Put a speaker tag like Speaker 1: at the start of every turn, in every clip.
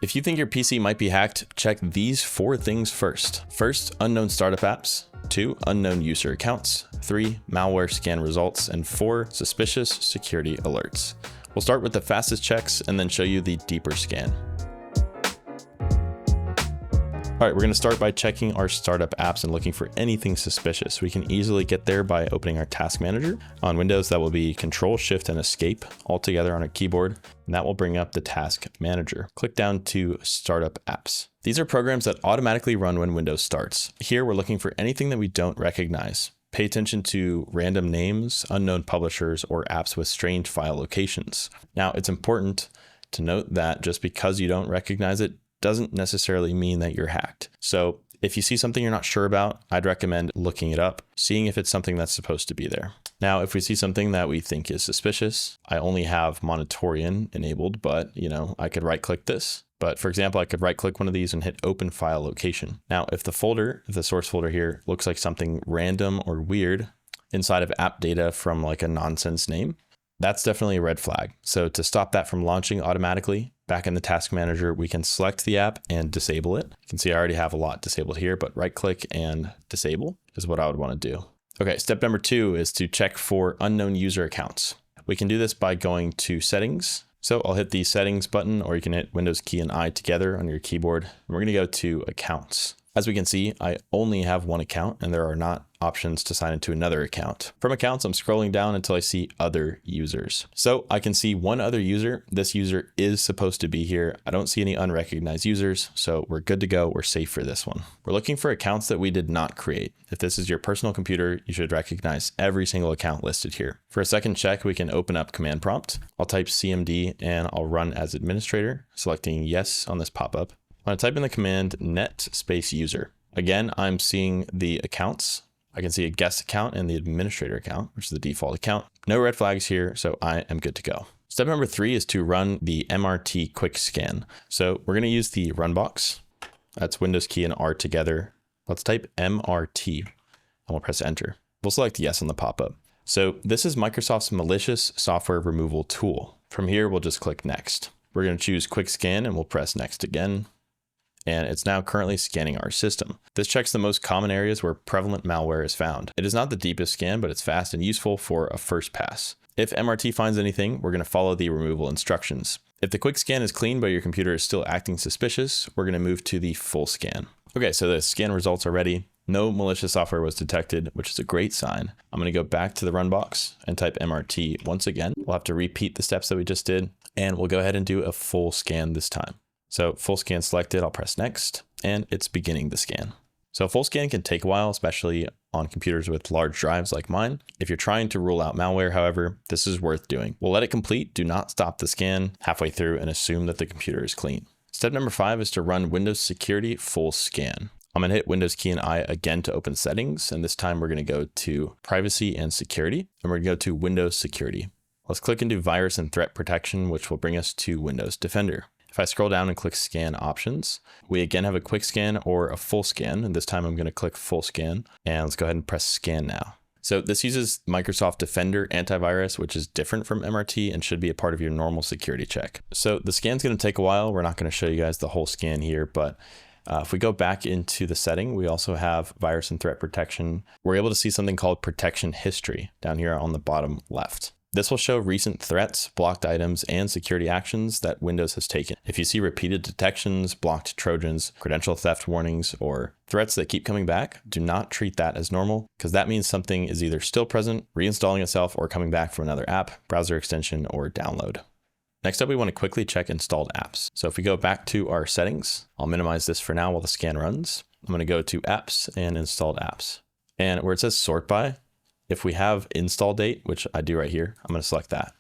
Speaker 1: If you think your PC might be hacked, check these 4 things first. First, unknown startup apps. 2, unknown user accounts. 3, malware scan results. And 4, suspicious security alerts. We'll start with the fastest checks and then show you the deeper scan. All right, we're going to start by checking our startup apps and looking for anything suspicious. We can easily get there by opening our task manager. On Windows, that will be Control, Shift, and Escape all together on a keyboard, and that will bring up the task manager. Click down to Startup Apps. These are programs that automatically run when Windows starts. Here, we're looking for anything that we don't recognize. Pay attention to random names, unknown publishers, or apps with strange file locations. Now, it's important to note that just because you don't recognize it doesn't necessarily mean that you're hacked. So if you see something you're not sure about, I'd recommend looking it up, seeing if it's something that's supposed to be there. Now, if we see something that we think is suspicious, I only have Monitorian enabled, but I could right click this. But for example, I could right click one of these and hit open file location. Now, if the source folder here looks like something random or weird inside of app data from like a nonsense name, that's definitely a red flag. So to stop that from launching automatically, back in the task manager, we can select the app and disable it. You can see I already have a lot disabled here, but right click and disable is what I would want to do. Okay, step number 2 is to check for unknown user accounts. We can do this by going to settings. So I'll hit the settings button, or you can hit Windows key and I together on your keyboard. And we're going to go to accounts. As we can see, I only have one account and there are not options to sign into another account. From accounts, I'm scrolling down until I see other users. So I can see one other user. This user is supposed to be here. I don't see any unrecognized users, so we're good to go. We're safe for this one. We're looking for accounts that we did not create. If this is your personal computer, you should recognize every single account listed here. For a second check, we can open up command prompt. I'll type CMD and I'll run as administrator, selecting yes on this pop-up. I'm going to type in the command net space user. Again, I'm seeing the accounts. I can see a guest account and the administrator account, which is the default account. No red flags here, so I am good to go. Step number 3 is to run the MRT quick scan. So we're going to use the run box. That's Windows key and R together. Let's type MRT and we'll press enter. We'll select yes on the pop-up. So this is Microsoft's malicious software removal tool. From here, we'll just click next. We're going to choose quick scan and we'll press next again. And it's now currently scanning our system. This checks the most common areas where prevalent malware is found. It is not the deepest scan, but it's fast and useful for a first pass. If MRT finds anything, we're going to follow the removal instructions. If the quick scan is clean, but your computer is still acting suspicious, we're going to move to the full scan. Okay, so the scan results are ready. No malicious software was detected, which is a great sign. I'm going to go back to the run box and type MRT once again. We'll have to repeat the steps that we just did, and we'll go ahead and do a full scan this time. So full scan selected, I'll press next, and it's beginning the scan. So full scan can take a while, especially on computers with large drives like mine. If you're trying to rule out malware, however, this is worth doing. We'll let it complete. Do not stop the scan halfway through and assume that the computer is clean. Step number 5 is to run Windows Security full scan. I'm going to hit Windows key and I again to open settings, and this time we're going to go to privacy and security, and we're going to go to Windows Security. Let's click into virus and threat protection, which will bring us to Windows Defender. If I scroll down and click scan options, we again have a quick scan or a full scan. And this time I'm going to click full scan, and let's go ahead and press scan now. So this uses Microsoft Defender Antivirus, which is different from MRT and should be a part of your normal security check. So the scan's going to take a while. We're not going to show you guys the whole scan here, but if we go back into the setting, we also have virus and threat protection. We're able to see something called protection history down here on the bottom left. This will show recent threats, blocked items, and security actions that Windows has taken. If you see repeated detections, blocked Trojans, credential theft warnings, or threats that keep coming back, do not treat that as normal, because that means something is either still present, reinstalling itself, or coming back from another app, browser extension, or download. Next up, we want to quickly check installed apps. So if we go back to our settings, I'll minimize this for now while the scan runs. I'm going to go to apps and installed apps. And where it says sort by, if we have install date, which I do right here, I'm going to select that.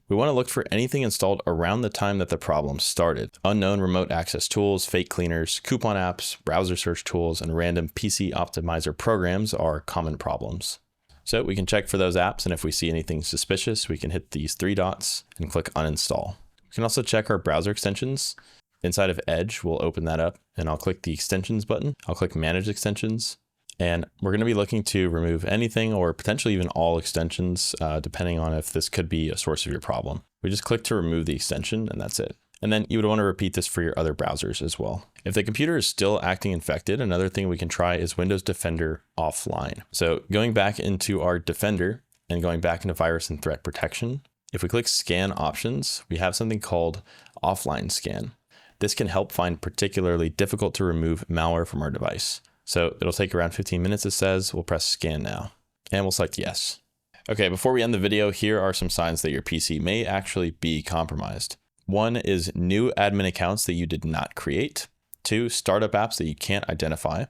Speaker 1: We want to look for anything installed around the time that the problem started. Unknown remote access tools, fake cleaners, coupon apps, browser search tools, and random PC optimizer programs are common problems. So we can check for those apps, and if we see anything suspicious, we can hit these 3 dots and click uninstall. We can also check our browser extensions. Inside of Edge, we'll open that up, and I'll click the extensions button. I'll click manage extensions. And we're going to be looking to remove anything or potentially even all extensions, depending on if this could be a source of your problem. We just click to remove the extension and that's it. And then you would want to repeat this for your other browsers as well. If the computer is still acting infected, another thing we can try is Windows Defender offline. So going back into our Defender and going back into virus and threat protection, if we click scan options, we have something called offline scan. This can help find particularly difficult to remove malware from our device. So it'll take around 15 minutes, it says. We'll press scan now and we'll select yes. Okay, before we end the video, here are some signs that your PC may actually be compromised. 1 is new admin accounts that you did not create. 2, startup apps that you can't identify.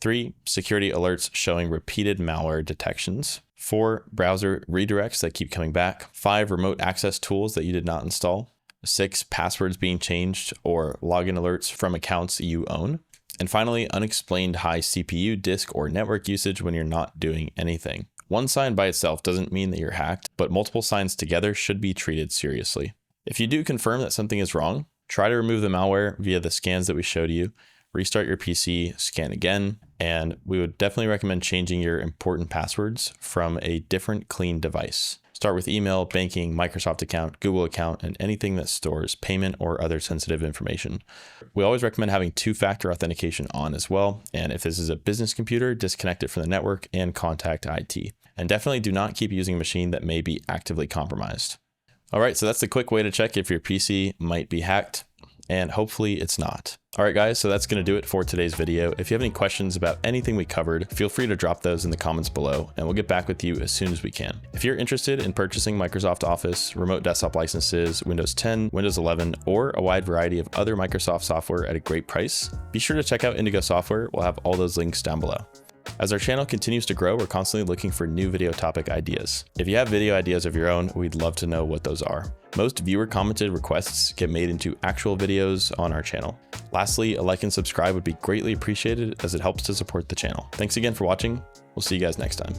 Speaker 1: 3, security alerts showing repeated malware detections. 4, browser redirects that keep coming back. 5, remote access tools that you did not install. 6, passwords being changed or login alerts from accounts you own. And finally, unexplained high CPU, disk, or network usage when you're not doing anything. One sign by itself doesn't mean that you're hacked, but multiple signs together should be treated seriously. If you do confirm that something is wrong, try to remove the malware via the scans that we showed you, restart your PC, scan again, and we would definitely recommend changing your important passwords from a different clean device. Start with email, banking, Microsoft account, Google account, and anything that stores payment or other sensitive information. We always recommend having 2-factor authentication on as well. And if this is a business computer, disconnect it from the network and contact IT. And definitely do not keep using a machine that may be actively compromised. All right, so that's the quick way to check if your PC might be hacked, and hopefully it's not. All right, guys, so that's going to do it for today's video. If you have any questions about anything we covered, feel free to drop those in the comments below, and we'll get back with you as soon as we can. If you're interested in purchasing Microsoft Office, remote desktop licenses, Windows 10, Windows 11, or a wide variety of other Microsoft software at a great price, be sure to check out Indigo Software. We'll have all those links down below. As our channel continues to grow, we're constantly looking for new video topic ideas. If you have video ideas of your own, we'd love to know what those are. Most viewer commented requests get made into actual videos on our channel. Lastly, a like and subscribe would be greatly appreciated as it helps to support the channel. Thanks again for watching. We'll see you guys next time.